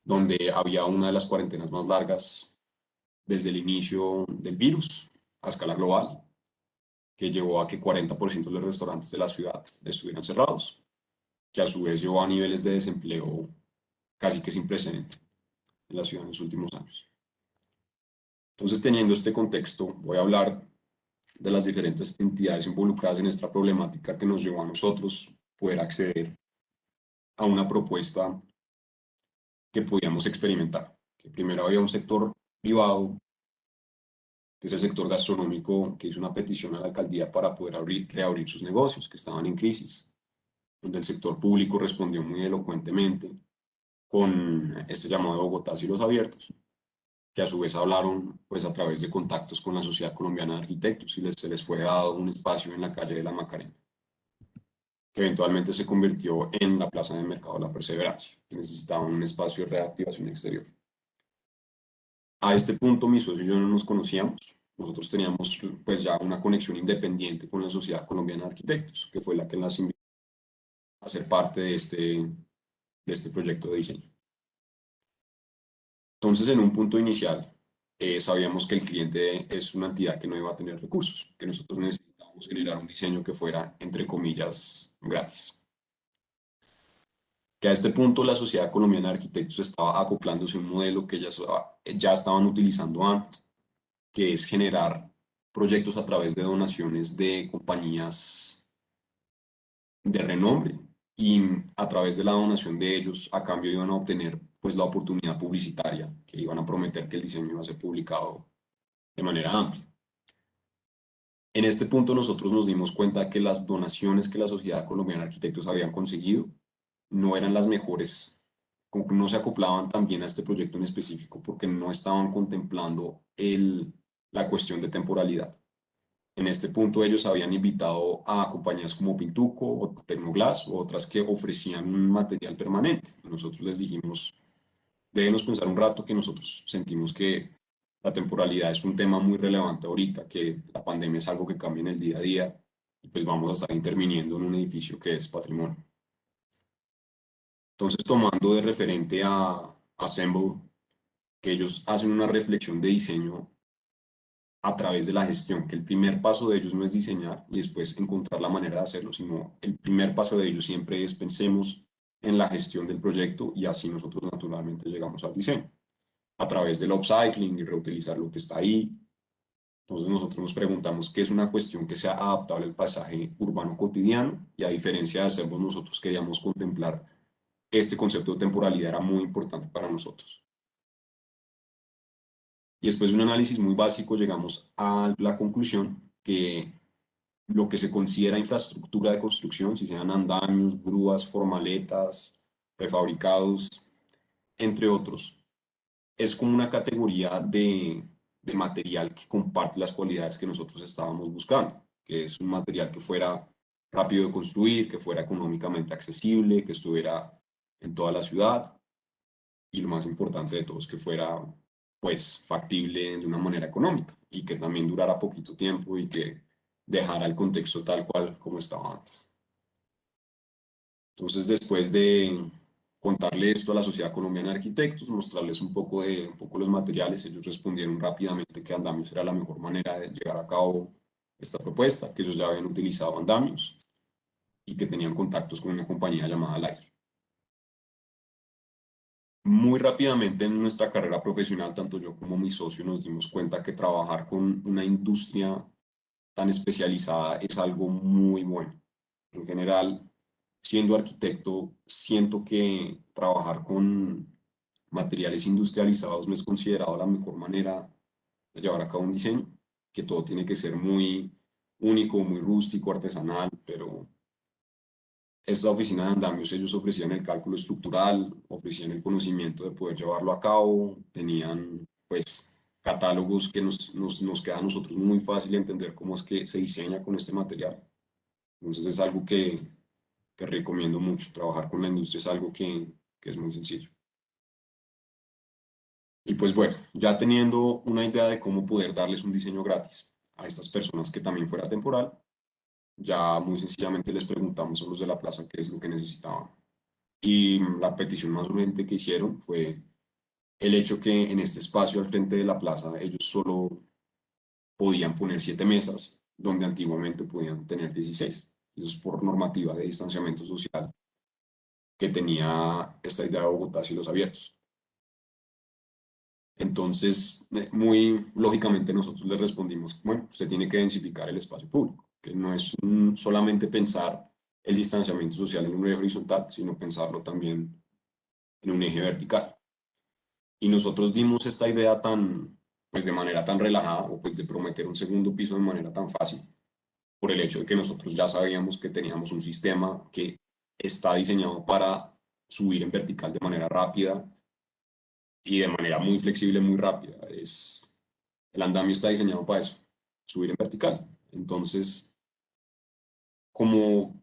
donde había una de las cuarentenas más largas desde el inicio del virus a escala global, que llevó a que 40% de los restaurantes de la ciudad estuvieran cerrados, que a su vez llevó a niveles de desempleo casi que sin precedente en la ciudad en los últimos años. Entonces, teniendo este contexto, voy a hablar de las diferentes entidades involucradas en esta problemática que nos llevó a nosotros poder acceder a una propuesta que podíamos experimentar. Que primero había un sector privado, que es el sector gastronómico, que hizo una petición a la alcaldía para poder reabrir sus negocios que estaban en crisis, donde el sector público respondió muy elocuentemente con este llamado de Bogotá Cielos Abiertos, que a su vez hablaron pues a través de contactos con la Sociedad Colombiana de Arquitectos y se les fue dado un espacio en la calle de la Macarena, que eventualmente se convirtió en la Plaza de Mercado de la Perseverancia, que necesitaban un espacio de reactivación exterior. A este punto mi socio y yo no nos conocíamos, nosotros teníamos pues ya una conexión independiente con la Sociedad Colombiana de Arquitectos, que fue la que nos invitó a ser parte de este proyecto de diseño. Entonces, en un punto inicial, sabíamos que el cliente es una entidad que no iba a tener recursos, que nosotros necesitábamos generar un diseño que fuera, entre comillas, gratis. Que a este punto la Sociedad Colombiana de Arquitectos estaba acoplándose a un modelo que ya estaban utilizando antes, que es generar proyectos a través de donaciones de compañías de renombre y a través de la donación de ellos a cambio iban a obtener pues la oportunidad publicitaria, que iban a prometer que el diseño iba a ser publicado de manera amplia. En este punto nosotros nos dimos cuenta que las donaciones que la Sociedad Colombiana de Arquitectos habían conseguido no eran las mejores, como que no se acoplaban tan bien a este proyecto en específico porque no estaban contemplando la cuestión de temporalidad. En este punto ellos habían invitado a compañías como Pintuco o Tecnoglass o otras que ofrecían un material permanente. Nosotros les dijimos, déjenos pensar un rato que nosotros sentimos que la temporalidad es un tema muy relevante ahorita, que la pandemia es algo que cambia en el día a día y pues vamos a estar interviniendo en un edificio que es patrimonio. Entonces, tomando de referente a Assemble, que ellos hacen una reflexión de diseño a través de la gestión, que el primer paso de ellos no es diseñar y después encontrar la manera de hacerlo, sino el primer paso de ellos siempre es pensemos en la gestión del proyecto y así nosotros naturalmente llegamos al diseño, a través del upcycling y reutilizar lo que está ahí. Entonces nosotros nos preguntamos qué es una cuestión que sea adaptable al paisaje urbano cotidiano y a diferencia de hacerlo nosotros queríamos contemplar este concepto de temporalidad era muy importante para nosotros. Y después de un análisis muy básico llegamos a la conclusión que lo que se considera infraestructura de construcción, si sean andamios, grúas, formaletas, prefabricados, entre otros, es como una categoría de material que comparte las cualidades que nosotros estábamos buscando, que es un material que fuera rápido de construir, que fuera económicamente accesible, que estuviera en toda la ciudad y lo más importante de todo es que fuera pues factible de una manera económica y que también durara poquito tiempo y que dejara el contexto tal cual como estaba antes. Entonces, después de contarle esto a la Sociedad Colombiana de Arquitectos, mostrarles un poco los materiales, ellos respondieron rápidamente que andamios era la mejor manera de llevar a cabo esta propuesta, que ellos ya habían utilizado andamios y que tenían contactos con una compañía llamada Lair. muy rápidamente en nuestra carrera profesional, tanto yo como mi socio nos dimos cuenta que trabajar con una industria tan especializada es algo muy bueno. En general, siendo arquitecto, siento que trabajar con materiales industrializados no es considerado la mejor manera de llevar a cabo un diseño, que todo tiene que ser muy único, muy rústico, artesanal, pero esta oficina de andamios, ellos ofrecían el cálculo estructural, ofrecían el conocimiento de poder llevarlo a cabo, tenían pues catálogos que nos queda a nosotros muy fácil entender cómo es que se diseña con este material. Entonces es algo que recomiendo mucho. Trabajar con la industria es algo que es muy sencillo. Y pues bueno, ya teniendo una idea de cómo poder darles un diseño gratis a estas personas que también fuera temporal, ya muy sencillamente les preguntamos a los de la plaza qué es lo que necesitaban. Y la petición más urgente que hicieron fue el hecho que en este espacio al frente de la plaza ellos solo podían poner 7 mesas, donde antiguamente podían tener 16. Eso es por normativa de distanciamiento social que tenía esta idea de Bogotá cielos abiertos. Entonces, muy lógicamente nosotros le respondimos, bueno, usted tiene que densificar el espacio público, que no es solamente pensar el distanciamiento social en un eje horizontal, sino pensarlo también en un eje vertical. Y nosotros dimos esta idea tan, pues de manera tan relajada, o pues de prometer un segundo piso de manera tan fácil, por el hecho de que nosotros ya sabíamos que teníamos un sistema que está diseñado para subir en vertical de manera rápida y de manera muy flexible, muy rápida. El andamio está diseñado para eso, subir en vertical. Entonces, como,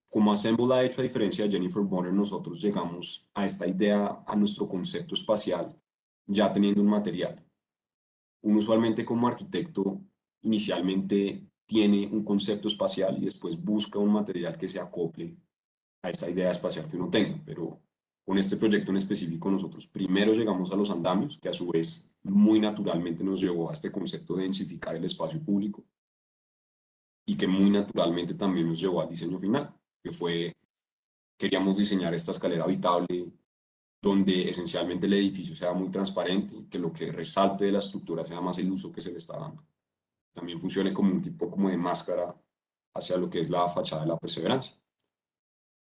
como Assemble ha hecho a diferencia de Jennifer Bonner, nosotros llegamos a esta idea, a nuestro concepto espacial, ya teniendo un material. Uno usualmente como arquitecto inicialmente tiene un concepto espacial y después busca un material que se acople a esa idea espacial que uno tenga, pero con este proyecto en específico nosotros primero llegamos a los andamios, que a su vez muy naturalmente nos llevó a este concepto de densificar el espacio público y que muy naturalmente también nos llevó al diseño final, que fue, queríamos diseñar esta escalera habitable donde esencialmente el edificio sea muy transparente y que lo que resalte de la estructura sea más el uso que se le está dando. También funcione como un tipo como de máscara hacia lo que es la fachada de la perseverancia.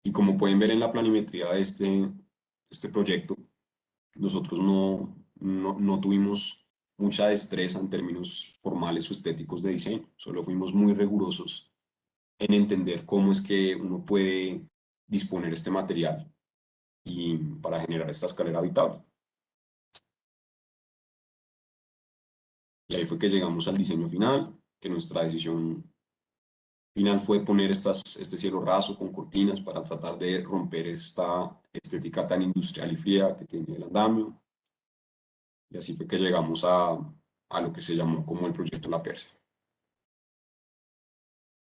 Y como pueden ver en la planimetría de este proyecto, nosotros no tuvimos mucha destreza en términos formales o estéticos de diseño, solo fuimos muy rigurosos en entender cómo es que uno puede disponer este material y para generar esta escalera habitable. Y ahí fue que llegamos al diseño final, que nuestra decisión final fue poner este cielo raso con cortinas para tratar de romper esta estética tan industrial y fría que tiene el andamio. Y así fue que llegamos a lo que se llamó como el proyecto La Persa,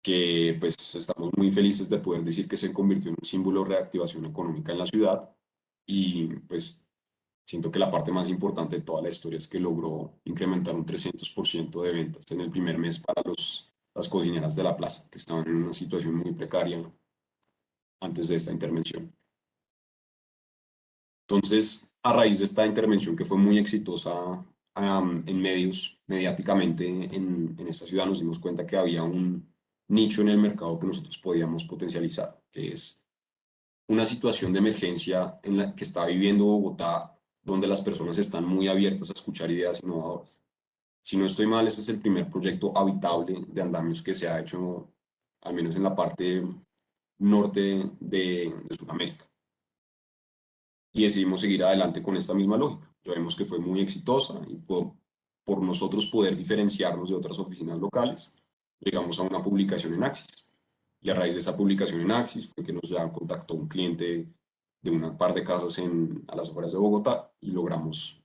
que pues estamos muy felices de poder decir que se convirtió en un símbolo de reactivación económica en la ciudad y pues siento que la parte más importante de toda la historia es que logró incrementar un 300% de ventas en el primer mes para las cocineras de la plaza, que estaban en una situación muy precaria antes de esta intervención. Entonces, a raíz de esta intervención que fue muy exitosa en medios, mediáticamente en esta ciudad, nos dimos cuenta que había un nicho en el mercado que nosotros podíamos potencializar, que es una situación de emergencia en la que está viviendo Bogotá, donde las personas están muy abiertas a escuchar ideas innovadoras. Si no estoy mal, este es el primer proyecto habitable de andamios que se ha hecho, al menos en la parte norte de Sudamérica. Y decidimos seguir adelante con esta misma lógica. Ya vemos que fue muy exitosa y por nosotros poder diferenciarnos de otras oficinas locales, llegamos a una publicación en Axis. Y a raíz de esa publicación en Axis fue que nos ya contactó un cliente de una par de casas a las afueras de Bogotá y logramos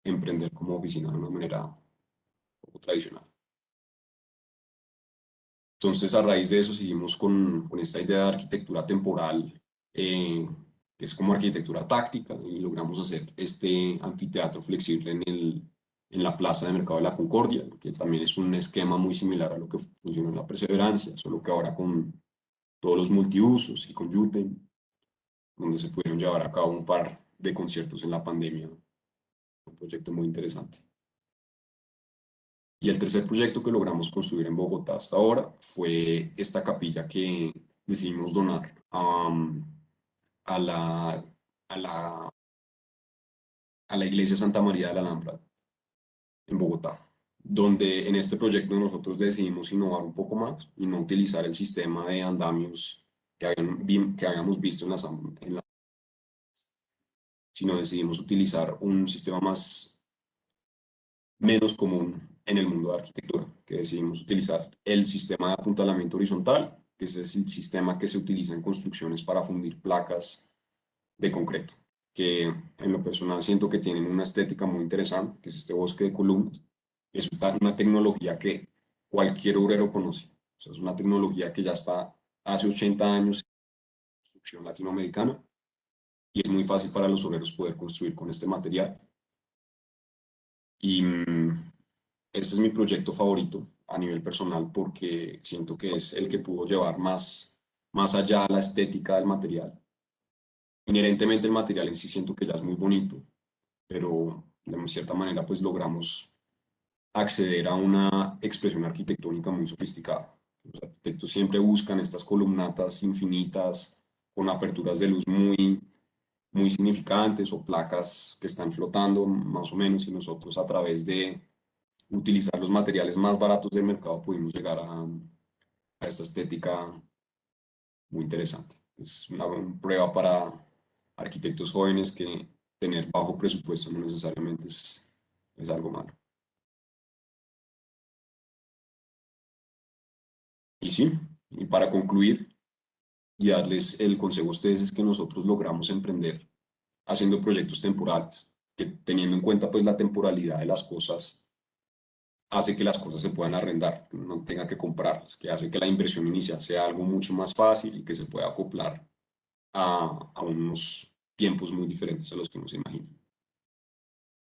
emprender como oficina de una manera un poco tradicional. Entonces, a raíz de eso, seguimos con esta idea de arquitectura temporal, que es como arquitectura táctica, y logramos hacer este anfiteatro flexible en la Plaza de Mercado de la Concordia, que también es un esquema muy similar a lo que funcionó en la Perseverancia, solo que ahora con todos los multiusos y con Yuten, donde se pudieron llevar a cabo un par de conciertos en la pandemia. Un proyecto muy interesante. Y el tercer proyecto que logramos construir en Bogotá hasta ahora fue esta capilla que decidimos donar a la, a la, a la Iglesia Santa María de la Alhambra en Bogotá, donde en este proyecto nosotros decidimos innovar un poco más y no utilizar el sistema de andamios que habíamos visto sino decidimos utilizar un sistema menos común en el mundo de arquitectura, que decidimos utilizar el sistema de apuntalamiento horizontal, que ese es el sistema que se utiliza en construcciones para fundir placas de concreto, que en lo personal siento que tienen una estética muy interesante, que es este bosque de columnas. Es una tecnología que cualquier obrero conoce. O sea, es una tecnología que ya está hace 80 años en construcción latinoamericana y es muy fácil para los obreros poder construir con este material. Y este es mi proyecto favorito a nivel personal porque siento que es el que pudo llevar más allá la estética del material. Inherentemente el material en sí siento que ya es muy bonito, pero de cierta manera pues logramos acceder a una expresión arquitectónica muy sofisticada. Los arquitectos siempre buscan estas columnatas infinitas con aperturas de luz muy significantes o placas que están flotando más o menos y nosotros a través de utilizar los materiales más baratos del mercado pudimos llegar a esta estética muy interesante. Es una prueba para arquitectos jóvenes que tener bajo presupuesto no necesariamente es algo malo. Y sí, y para concluir y darles el consejo a ustedes es que nosotros logramos emprender haciendo proyectos temporales, que teniendo en cuenta pues la temporalidad de las cosas hace que las cosas se puedan arrendar, que no tenga que comprarlas, que hace que la inversión inicial sea algo mucho más fácil y que se pueda acoplar a unos tiempos muy diferentes a los que uno se imagina.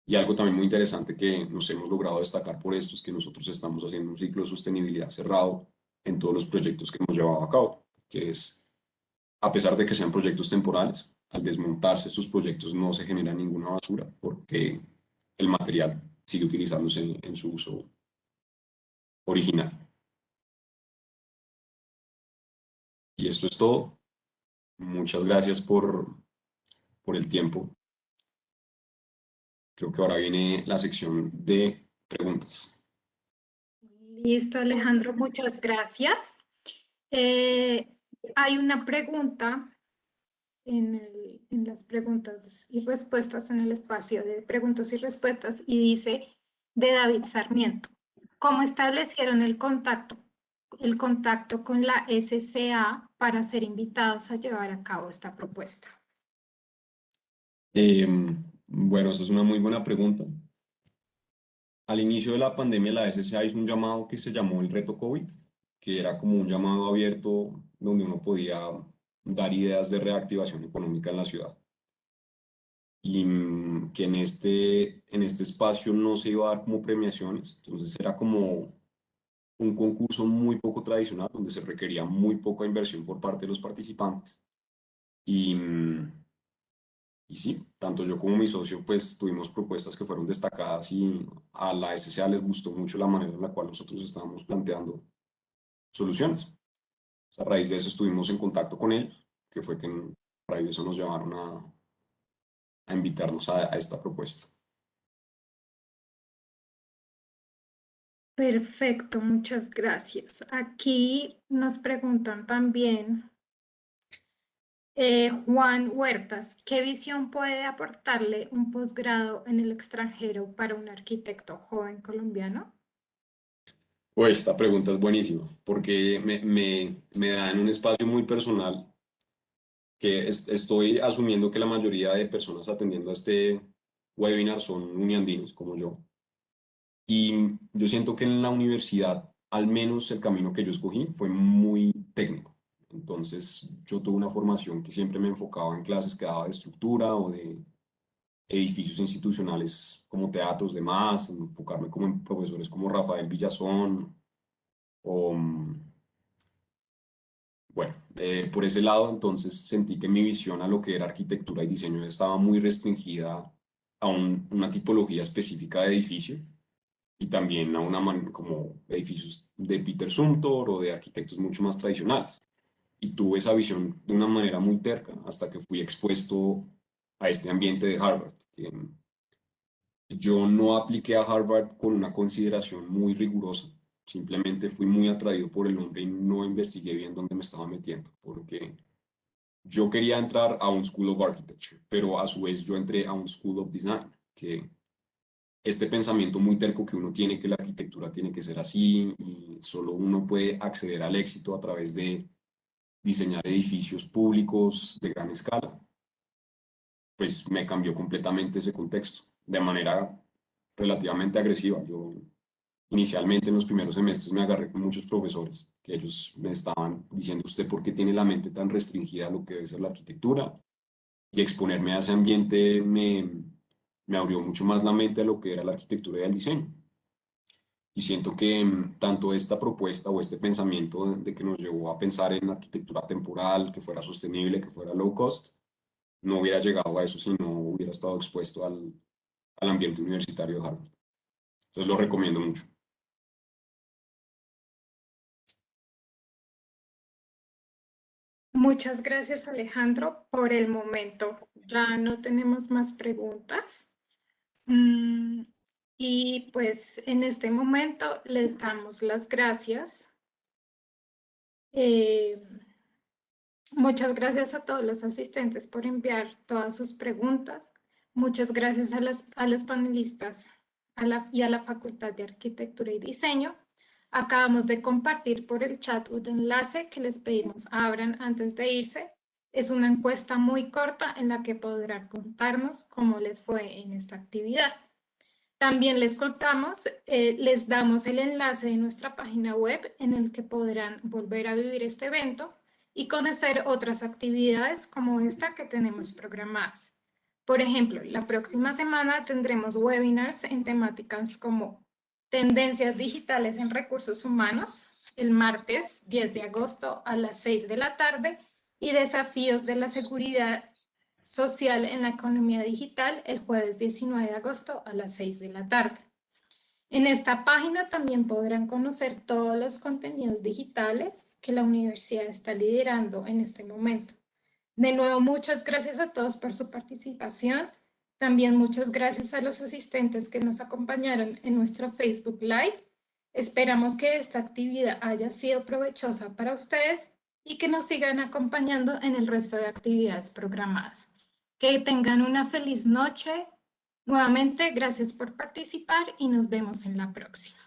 Y algo también muy interesante que nos hemos logrado destacar por esto es que nosotros estamos haciendo un ciclo de sostenibilidad cerrado en todos los proyectos que hemos llevado a cabo, que es, a pesar de que sean proyectos temporales, al desmontarse estos proyectos no se genera ninguna basura porque el material sigue utilizándose en su uso original. Y esto es todo. Muchas gracias por el tiempo. Creo que ahora viene la sección de preguntas. Listo, Alejandro, muchas gracias. Eh, Hay una pregunta en las preguntas y respuestas, en el espacio de preguntas y respuestas, y dice de David Sarmiento, ¿cómo establecieron el contacto con la SCA para ser invitados a llevar a cabo esta propuesta? Bueno, esa es una muy buena pregunta. Al inicio de la pandemia, la SCA hizo un llamado que se llamó el Reto COVID, que era como un llamado abierto donde uno podía dar ideas de reactivación económica en la ciudad. Y que en este espacio no se iba a dar como premiaciones, entonces era como un concurso muy poco tradicional, donde se requería muy poca inversión por parte de los participantes. Y, y sí, tanto yo como mi socio, pues tuvimos propuestas que fueron destacadas y a la SCA les gustó mucho la manera en la cual nosotros estábamos planteando soluciones. A raíz de eso estuvimos en contacto con ellos, que fue que a raíz de eso nos llevaron a invitarnos a esta propuesta. Perfecto, muchas gracias. Aquí nos preguntan también, Juan Huertas, ¿qué visión puede aportarle un posgrado en el extranjero para un arquitecto joven colombiano? Pues esta pregunta es buenísima, porque me da en un espacio muy personal que estoy asumiendo que la mayoría de personas atendiendo a este webinar son uniandinos como yo. Y yo siento que en la universidad, al menos el camino que yo escogí fue muy técnico. Entonces, yo tuve una formación que siempre me enfocaba en clases que daba de estructura o de edificios institucionales como teatros, demás, enfocarme como en profesores como Rafael Villazón o Bueno, por ese lado, entonces sentí que mi visión a lo que era arquitectura y diseño estaba muy restringida a una tipología específica de edificio y también a como edificios de Peter Zumthor o de arquitectos mucho más tradicionales. Y tuve esa visión de una manera muy terca hasta que fui expuesto a este ambiente de Harvard. Que yo no apliqué a Harvard con una consideración muy rigurosa, simplemente fui muy atraído por el nombre y no investigué bien dónde me estaba metiendo, porque yo quería entrar a un School of Architecture, pero a su vez yo entré a un School of Design, que este pensamiento muy terco que uno tiene que la arquitectura tiene que ser así y solo uno puede acceder al éxito a través de diseñar edificios públicos de gran escala, pues me cambió completamente ese contexto de manera relativamente agresiva. Yo inicialmente en los primeros semestres me agarré con muchos profesores que ellos me estaban diciendo usted por qué tiene la mente tan restringida a lo que debe ser la arquitectura y exponerme a ese ambiente me abrió mucho más la mente a lo que era la arquitectura y el diseño. Y siento que tanto esta propuesta o este pensamiento de que nos llevó a pensar en arquitectura temporal, que fuera sostenible, que fuera low cost, no hubiera llegado a eso si no hubiera estado expuesto al ambiente universitario de Harvard. Entonces lo recomiendo mucho. Muchas gracias, Alejandro. Por el momento ya no tenemos más preguntas. Mm, y pues en este momento les damos las gracias. Eh, Muchas gracias a todos los asistentes por enviar todas sus preguntas. Muchas gracias a los panelistas y a la Facultad de Arquitectura y Diseño. Acabamos de compartir por el chat un enlace que les pedimos abran antes de irse. Es una encuesta muy corta en la que podrán contarnos cómo les fue en esta actividad. También les contamos, les damos el enlace de nuestra página web en el que podrán volver a vivir este evento y conocer otras actividades como esta que tenemos programadas. Por ejemplo, la próxima semana tendremos webinars en temáticas como tendencias digitales en recursos humanos, el martes 10 de agosto a las 6 de la tarde, y desafíos de la seguridad social en la economía digital el jueves 19 de agosto a las 6 de la tarde. En esta página también podrán conocer todos los contenidos digitales que la universidad está liderando en este momento. De nuevo, muchas gracias a todos por su participación. También muchas gracias a los asistentes que nos acompañaron en nuestro Facebook Live. Esperamos que esta actividad haya sido provechosa para ustedes y que nos sigan acompañando en el resto de actividades programadas. Que tengan una feliz noche. Nuevamente, gracias por participar y nos vemos en la próxima.